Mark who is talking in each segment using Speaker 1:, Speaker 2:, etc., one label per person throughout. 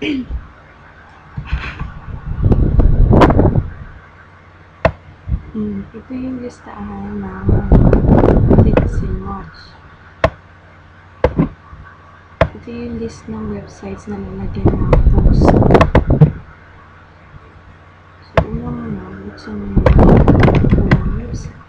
Speaker 1: Ito yung listahan ng Citizen Watch. Ito yung list ng websites na lalagyan ng post. So, una muna, buksan mo yung unang website.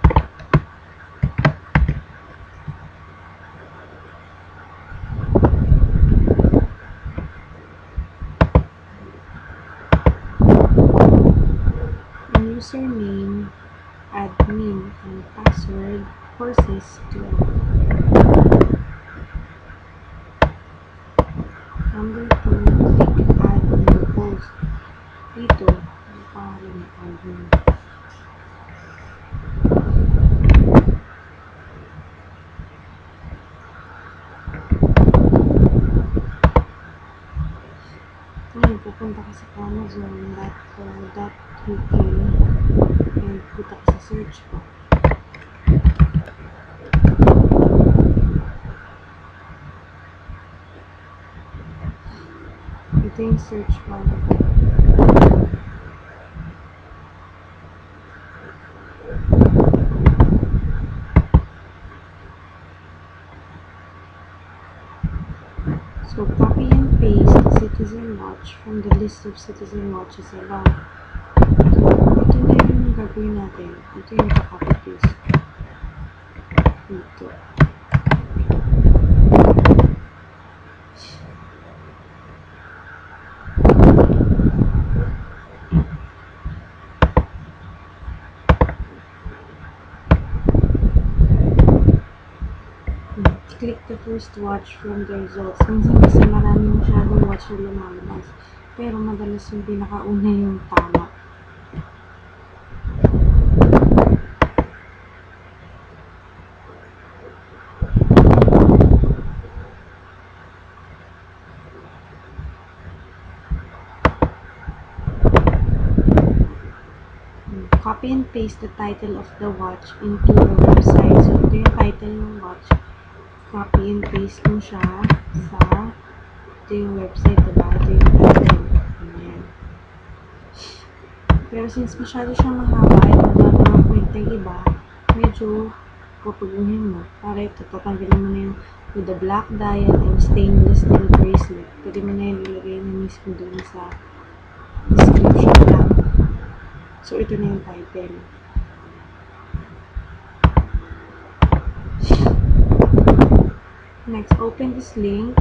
Speaker 1: Ang username, admin, and password, courses12. Number 2, click add new post. Dito, yung pangalan ng admin. Ngayon, pupunta ka sa Amazon.co.uk and punta ka sa search bar. Ito yung search bar. So, copy and paste Citizen Watch from the list of Citizen Watches above. So, ito na yung gagawin natin. Ito yung copy paste. Dito. Click the first watch from the results. Minsan kasi maraming masyadong watch na lumalabas. Pero madalas yung pinakauna yung tama. Copy and paste the title of the watch into the website. So, ito yung title ng watch. Copy and paste mo siya sa ito yung website, diba? Ito yung title. Ayan. Pero since masyado siyang mahaba at magagawa kwenta yung iba, medyo pupuguhin mo. Para ito, tatanggalin mo na yung with the black dial and stainless steel bracelet. Pwede mo na yung ilagay na mismo dun sa description lang. So, ito na yung title. Next, open this link.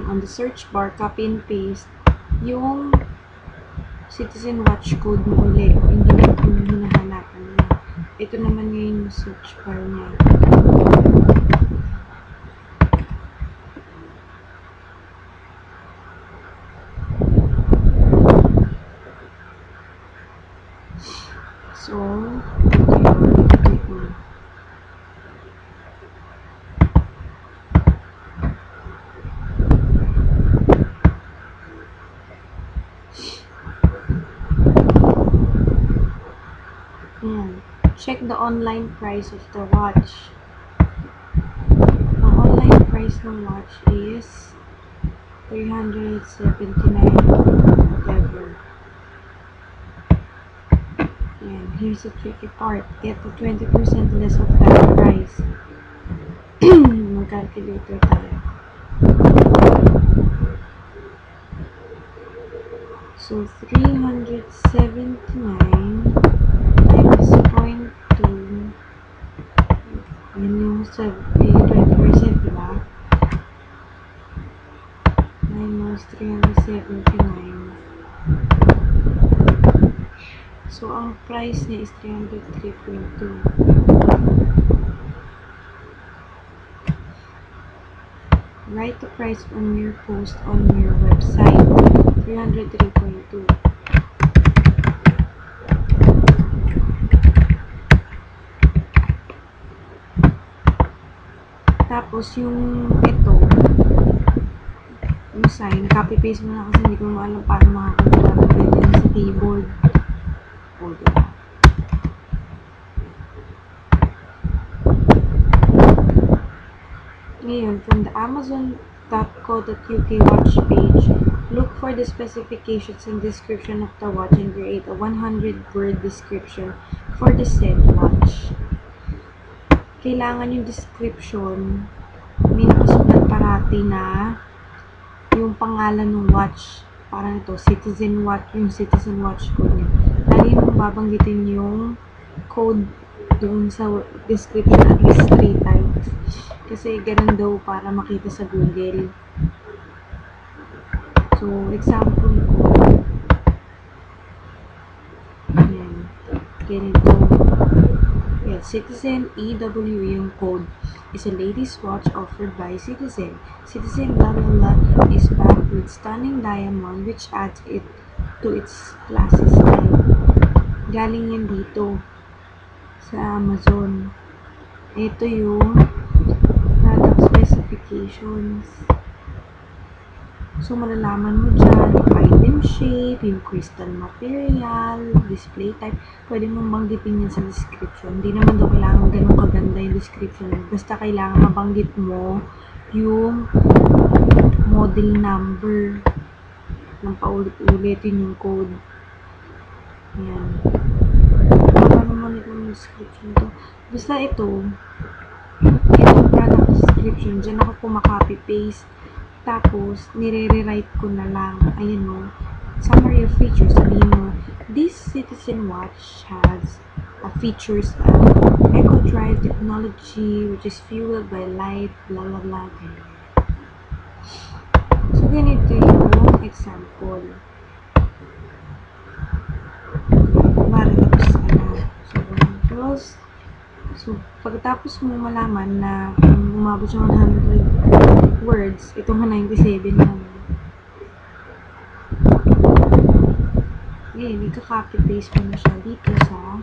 Speaker 1: On the search bar, copy and paste yung Citizen Watch code mo uli. Hindi na kung hinahanapan niya. Ito naman yung search bar niya. So, click mo. Ayan. Check the online price of the watch. Ang online price ng watch is $379 whatever. And here's the tricky part. Get the 20% less of that price. Mag-calculator tayo. So, 379 times 0.2. Yan yung 20%, diba? Minus 379. So, ang price niya is 303.2. Write the price on your post on your website. 303.2. Tapos, yung ito, yung sign, copy-paste mo na kasi hindi ko alam paano makakagagamit din sa keyboard. O, diba? Ngayon, from the Amazon.co.uk watch page, look for the specifications and description of the watch and create a 100-word description for the said watch. Kailangan yung description, may nakasulat parati na yung pangalan ng watch. Parang ito, Citizen Watch, yung Citizen Watch code niya. Lagi mong babanggitin yung code doon sa description at least 3 times. Kasi ganun daw para makita sa Google. So, example ko. Ayan. Ganito. Yes, Citizen EWE yung code is a ladies watch offered by Citizen. Citizen blah blah blah is backed with stunning diamond which adds it to its classy style. Galing yan dito sa Amazon. Ito yung product specifications. So, malalaman mo dyan yung item shape, yung crystal material, display type. Pwede mong banggitin yan sa description. Hindi naman daw kailangan ganun kaganda yung description. Basta kailangan mabanggit mo yung model number ng paulit-ulit, yun yung code. Ayan. Baka naman itong description to. Basta itong product description, dyan ako kumaka-copy-paste. Tapos, nire-rewrite ko na lang. Ayan o. Summary of features. Sabihin mo, this Citizen watch has features of Eco Drive technology which is fueled by light, blah blah blah. So, ganito yung example. Bari tapos, so, pagkatapos mo malaman na kung umabot siya 100 words, itong 97 lang. Ngayon, ika-copy-paste mo na siya dito sa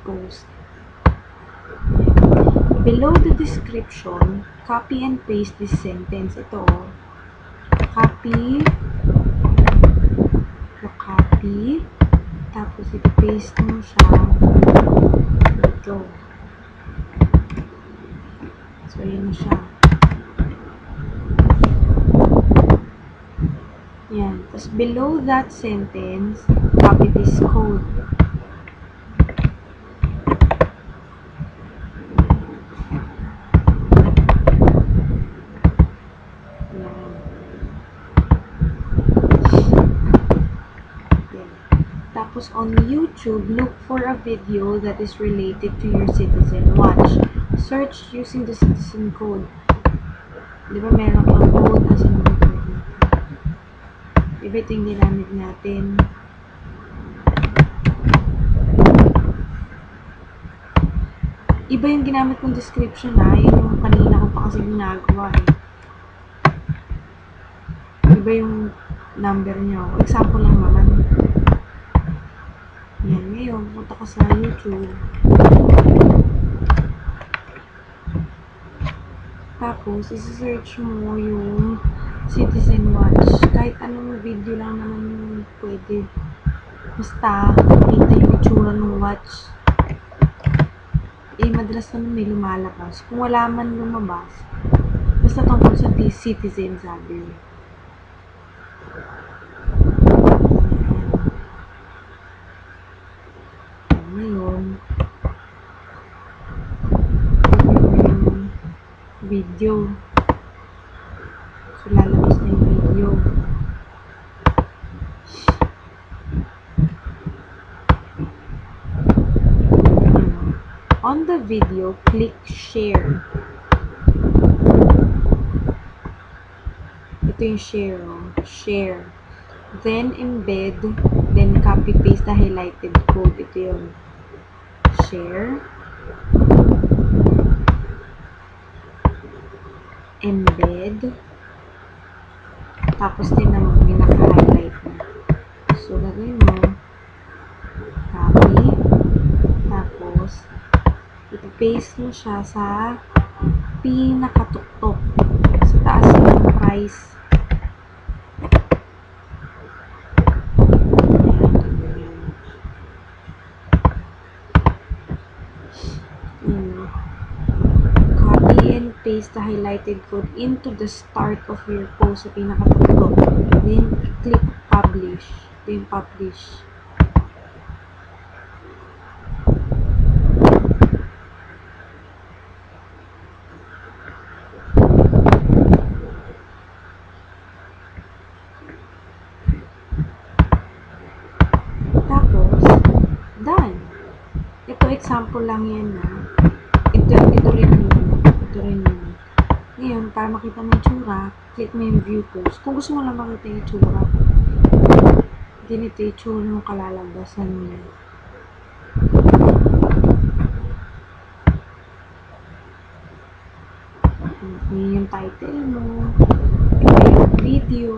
Speaker 1: post. Below the description, copy and paste this sentence. Ito o. Copy. Tapos ito-paste mo siya dito. So, yun na siya. Yan. Tapos, below that sentence, copy this code. Yan. Yan. Tapos, on YouTube, look for a video that is related to your Citizen watch. Search using the Citizen code. Di ba meron kang code? Asan mo code? Iba ito yung ginamit natin. Iba yung ginamit kong description na. Yun yung kanina ko pa kasi ginagawa eh. Iba yung number nyo. Example lang naman. Yan. Ngayon, punta ka sa YouTube. Tapos, isi-search mo yung Citizen watch. Kahit anong video lang naman yung pwede. Basta, kita yung itsura ng watch. Eh, madalas naman may lumalabas. Kung wala man lumabas, basta tungkol sa Citizen, sabi. Ngayon, video. So, lalabas na yung video. On the video, click share. Ito yung share. Share. Then, embed. Then, copy-paste the highlighted code. Ito yung share. Embed. Tapos, din naman, may naka-highlight na. So, gagawin mo. Copy. Tapos, i-paste mo siya sa pinakatuktok. Sa taas ng price. Copy and paste the highlighted code into the start of your post sa pinakatuktok. Then, click publish. Then, publish. Tapos, done. Ito, example lang yan na. Ito rin yun. Ngayon, para makita mo yung tsura, click mo yung view post. Kung gusto mo lang makita yung tsura, ganito yung tsura ng kalalabasan niya. Yun yung title mo. Ito yung video.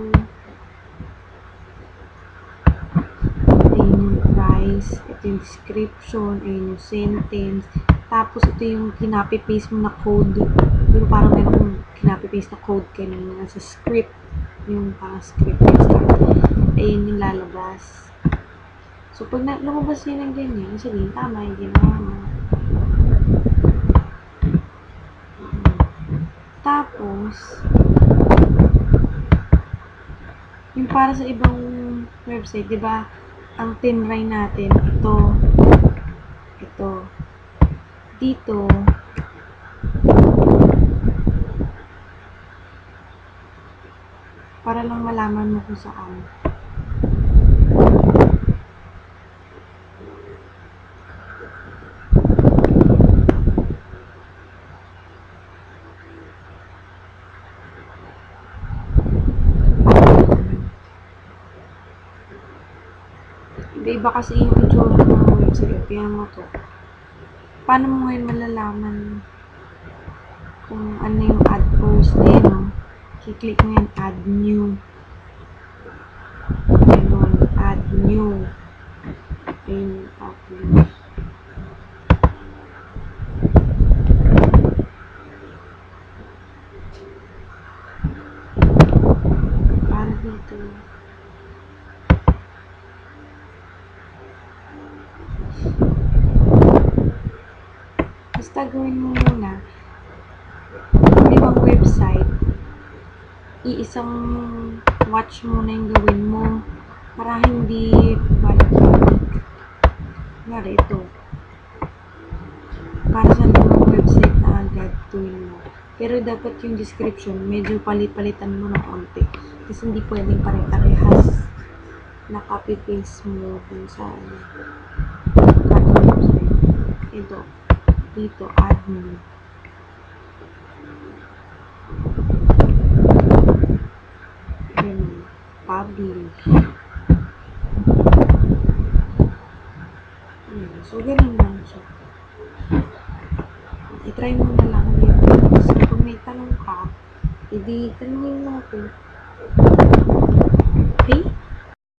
Speaker 1: Ito yung price. Ito yung description. Ayun yung sentence. Tapos, ito yung kinapi-paste mo na code. Pero parang meron kinapi-paste na code kanina sa script. Yung parang script. Ayun yung lalabas. So, pag lumabas yun ng ganyan, sabihin, tama yung ginawa mo. Tapos, yung para sa ibang website, di ba, ang tinry natin, ito, dito, para lang malaman mo kung saan. Iba kasi yung itsura ng website, kaya mo to. Paano mo ngayon malalaman kung ano yung add post din, no? I-click mo yan, add new. Ganun, add new. Ayun, publish. Para dito. Basta gawin mo muna yung ibang website, iisang watch muna yung gawin mo para hindi balik-balik. Ngari ito. Para sa ibang website na agad tuwin mo. Pero dapat yung description, medyo palit-palitan mo ng konti. Kasi hindi pwedeng pare-parehas na copy-paste mo dun sa website. Ito. Dito, add new. Publish. So, ganun lang siya. I-try mo na lang yun. So, kung may tanong ka, tanongin mo ako. Okay?